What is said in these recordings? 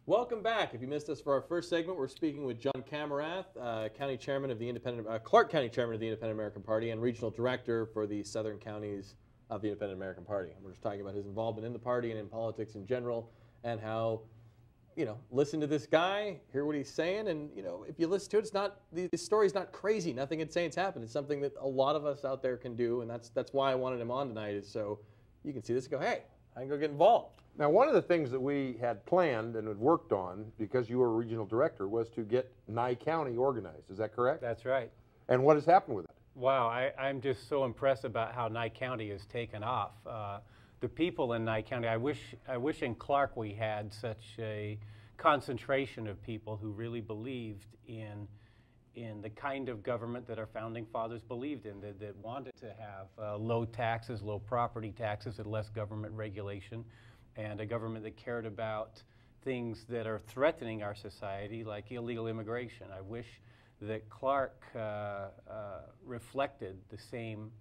Welcome back. If you missed us for our first segment, we're speaking with John Camarath, County Chairman of the Clark County Chairman of the Independent American Party and Regional Director for the Southern Counties of the Independent American Party. And we're just talking about his involvement in the party and in politics in general, and how, listen to this guy, hear what he's saying, and if you listen to it, it's not, the story's not crazy. Nothing it's saying's happened. It's something that a lot of us out there can do, and that's why I wanted him on tonight, is so you can see this and go, hey, I can go get involved. Now, one of the things that we had planned and had worked on, because you were regional director, was to get Nye County organized. Is that correct? That's right. And what has happened with it? Wow, I'm just so impressed about how Nye County has taken off. The people in Nye County, I wish in Clark we had such a concentration of people who really believed in the kind of government that our founding fathers believed in, that wanted to have low taxes, low property taxes, and less government regulation, and a government that cared about things that are threatening our society, like illegal immigration. I wish that Clark reflected the same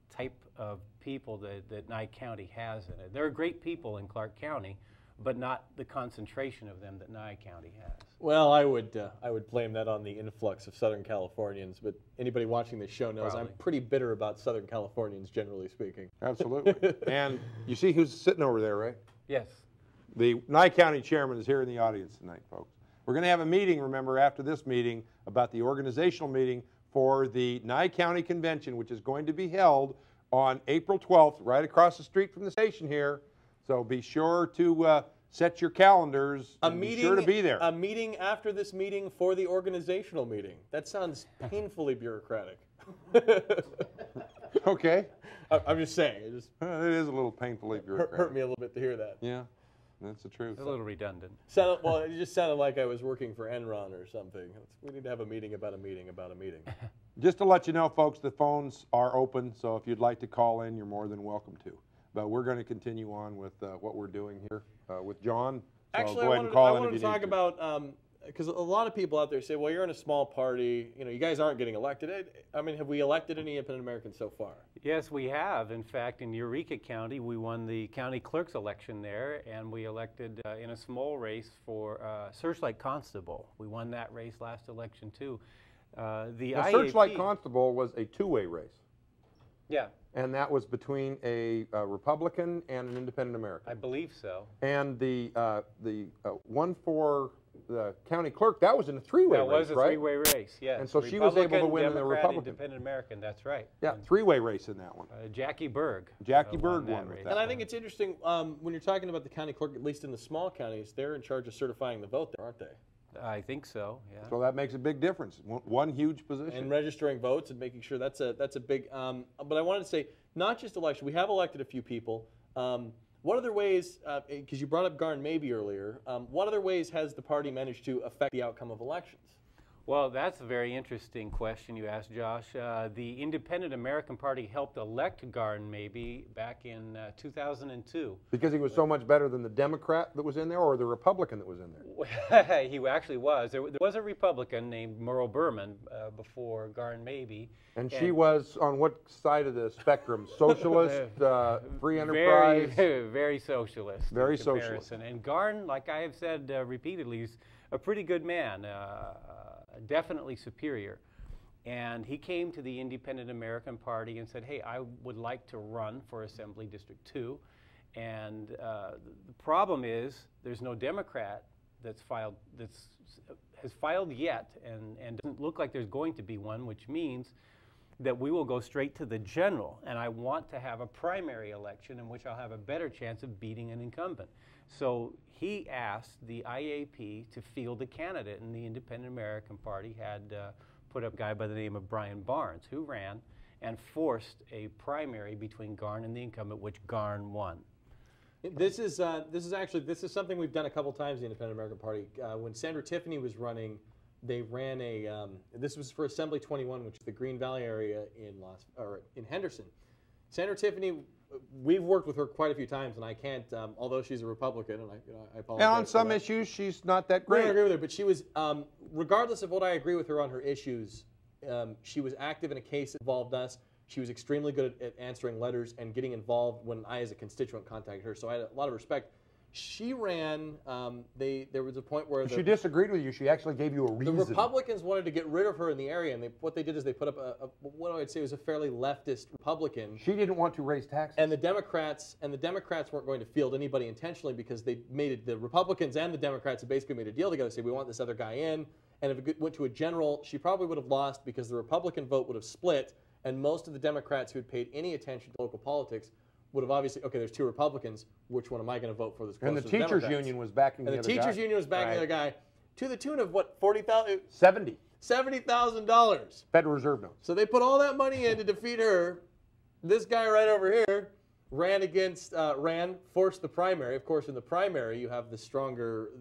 type of people that Nye County has in it. There are great people in Clark County, but not the concentration of them that Nye County has. Well, I would blame that on the influx of Southern Californians, but anybody watching this show knows I'm pretty bitter about Southern Californians, generally speaking. Absolutely. And you see who's sitting over there, right? Yes. The Nye County Chairman is here in the audience tonight, folks. We're going to have a meeting, remember, after this meeting, about the organizational meeting for the Nye County Convention, which is going to be held on April 12th, right across the street from the station here. So be sure to set your calendars and be sure to be there. A meeting after this meeting for the organizational meeting. That sounds painfully bureaucratic. Okay. I'm just saying. It is a little painfully bureaucratic. Hurt me a little bit to hear that. Yeah, that's the truth. It's a little redundant. Well, it just sounded like I was working for Enron or something. We need to have a meeting about a meeting about a meeting. Just to let you know, folks, the phones are open, so if you'd like to call in, you're more than welcome to. But we're going to continue on with what we're doing here with John. So actually, go I ahead and call wanted to talk about, because a lot of people out there say, well, you're in a small party, you guys aren't getting elected. I mean, have we elected any independent Americans so far? Yes, we have. In fact, in Eureka County, we won the county clerk's election there, and we elected in a small race for Searchlight Constable. We won that race last election, too. The Searchlight Constable was a two-way race. Yeah. And that was between a Republican and an independent American. I believe so. And the one for the county clerk, that was in a three-way race, right? That was a three-way race, yes. And so she was able to win in the Republican. Independent American, that's right. Yeah, three-way race in that one. Jackie Berg. Jackie Berg won that race. And I think it's interesting, when you're talking about the county clerk, at least in the small counties, they're in charge of certifying the vote there, aren't they? I think so, yeah. So that makes a big difference. One huge position. And registering votes and making sure that's a big. But I wanted to say, not just election. We have elected a few people. What other ways? Because you brought up Garn Mabey earlier. What other ways has the party managed to affect the outcome of elections? Well, that's a very interesting question you asked, Josh. The Independent American Party helped elect Garn Mabey back in 2002. Because he was so much better than the Democrat that was in there, or the Republican that was in there? He actually was. There was a Republican named Merle Berman before Garn Mabey. And she was on what side of the spectrum? Socialist, free enterprise? Very socialist. Very socialist. And Garn, like I have said repeatedly, is a pretty good man. Definitely superior. And he came to the Independent American Party and said, hey, I would like to run for Assembly District 2. And the problem is there's no Democrat has filed yet, and doesn't look like there's going to be one, which means that we will go straight to the general. And I want to have a primary election in which I'll have a better chance of beating an incumbent. So he asked the IAP to field a candidate, and the Independent American Party had put up a guy by the name of Brian Barnes, who ran and forced a primary between Garn and the incumbent, which Garn won. This is something we've done a couple times in the Independent American Party. When Sandra Tiffany was running, they ran a. This was for Assembly 21, which is the Green Valley area in Henderson. Sandra Tiffany, we've worked with her quite a few times, and I can't. Although she's a Republican, and I apologize. And on some issues, she's not that great. I agree with her, but she was, regardless of what I agree with her on her issues, she was active in a case that involved us. She was extremely good at answering letters and getting involved when I, as a constituent, contacted her. So I had a lot of respect. She ran. There was a point where She disagreed with you. She actually gave you a the reason. Republicans wanted to get rid of her in the area, and what they did is they put up what I would say was a fairly leftist Republican. She didn't want to raise taxes. And the Democrats weren't going to field anybody intentionally because they made it. The Republicans and the Democrats had basically made a deal together, say we want this other guy in. And if it went to a general, she probably would have lost because the Republican vote would have split, and most of the Democrats who had paid any attention to local politics would have obviously, okay, there's two Republicans. Which one am I going to vote for? This and the teachers union was backing the other guy. And the teachers union was backing the other guy to the tune of what, $70,000 Federal Reserve notes. So they put all that money in to defeat her. This guy right over here forced the primary. Of course, in the primary, you have the stronger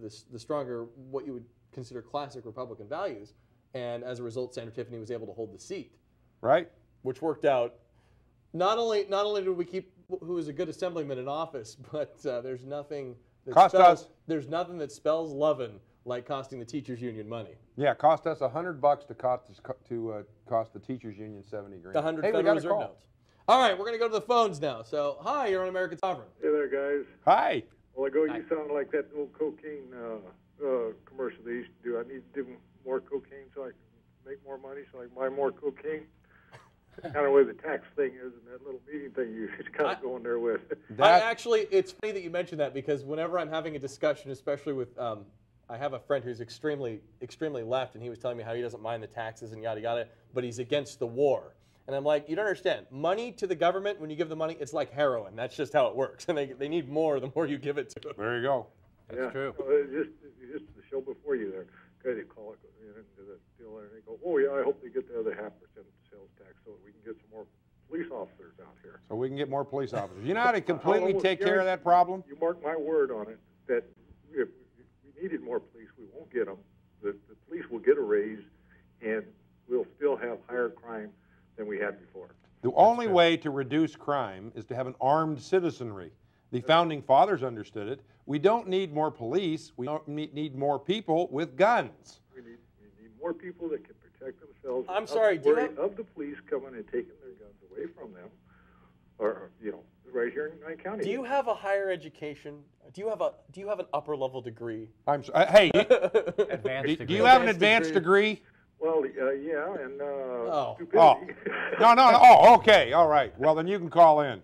what you would consider classic Republican values, and as a result, Sandra Tiffany was able to hold the seat. Right. Which worked out. Not only did we keep who was a good assemblyman in office, but there's nothing that spells lovin' like costing the teachers union money. Yeah, cost us $100 to cost the teachers union 70 grand. The 100 Federal Reserve notes. All right, we're going to go to the phones now. So, hi, you're on American Sovereign. Hey there, guys. Hi. Well, you sound like that old cocaine commercial they used to do. I need to do more cocaine so I can make more money, so I can buy more cocaine. Kind of where the tax thing is and that little meeting thing you kind of going there with. It's funny that you mentioned that because whenever I'm having a discussion, especially with, I have a friend who's extremely left, and he was telling me how he doesn't mind the taxes and yada yada, but he's against the war. And I'm like, you don't understand. Money to the government, when you give the money, it's like heroin. That's just how it works. And they need more the more you give it to them. There you go. That's true. Well, just the show before you there, guys, they call it into the deal there, and they go, oh yeah, I hope they get the other 0.5% sales tax so we can get some more police officers out here. So we can get more police officers. You know how to completely take care of that problem? You mark my word on it that if we needed more police, we won't get them. The police will get a raise, and we'll still have higher crime than we had before. The only way to reduce crime is to have an armed citizenry. The founding fathers understood it. We don't need more police. We don't need more people with guns. We need more people that can protect themselves. I'm sorry, of the police coming and taking their guns away from them, or right here in Nye County. Do you have a higher education? Do you have an upper level degree? I'm sorry. Hey, Advanced degree. Do you have an advanced degree? Well, yeah, and stupidity. Oh, no. Oh, okay, all right. Well, then you can call in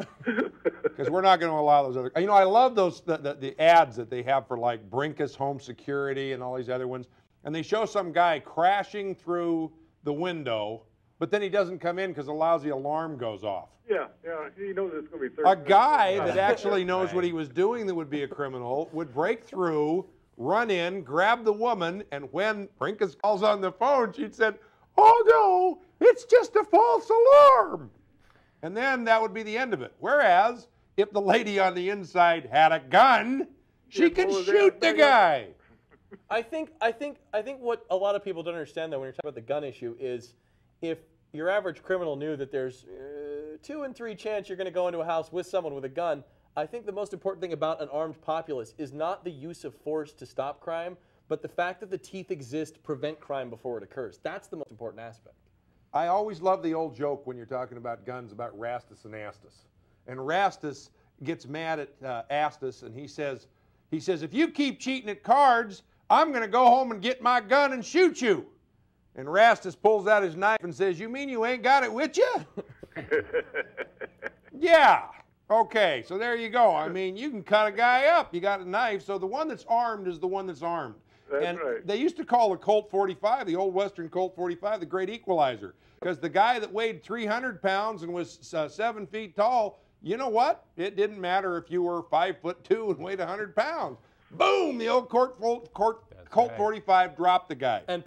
because we're not going to allow those other. You know, I love those the ads that they have for like Brinkus Home Security and all these other ones, and they show some guy crashing through the window, but then he doesn't come in because a lousy alarm goes off. Yeah, he knows it's going to be 30 A guy that actually knows what he was doing that would be a criminal would break through, run in, grab the woman, and when Brinkus calls on the phone, she'd said, oh no, it's just a false alarm. And then that would be the end of it. Whereas, if the lady on the inside had a gun, she could shoot the guy. I think what a lot of people don't understand though when you're talking about the gun issue is if your average criminal knew that there's 2 in 3 chance you're going to go into a house with someone with a gun, I think the most important thing about an armed populace is not the use of force to stop crime, but the fact that the teeth exist to prevent crime before it occurs. That's the most important aspect. I always love the old joke when you're talking about guns about Rastus and Astus. And Rastus gets mad at Astus and he says, if you keep cheating at cards, I'm going to go home and get my gun and shoot you. And Rastus pulls out his knife and says, you mean you ain't got it with you? Yeah. Okay, so there you go. I mean, you can cut a guy up. You got a knife, so the one that's armed is the one that's armed. That's right. They used to call the Colt 45, the old Western Colt 45, the great equalizer. Because the guy that weighed 300 pounds and was 7 feet tall, you know what? It didn't matter if you were 5'2" and weighed 100 pounds. Boom! The old Colt 45 dropped the guy. And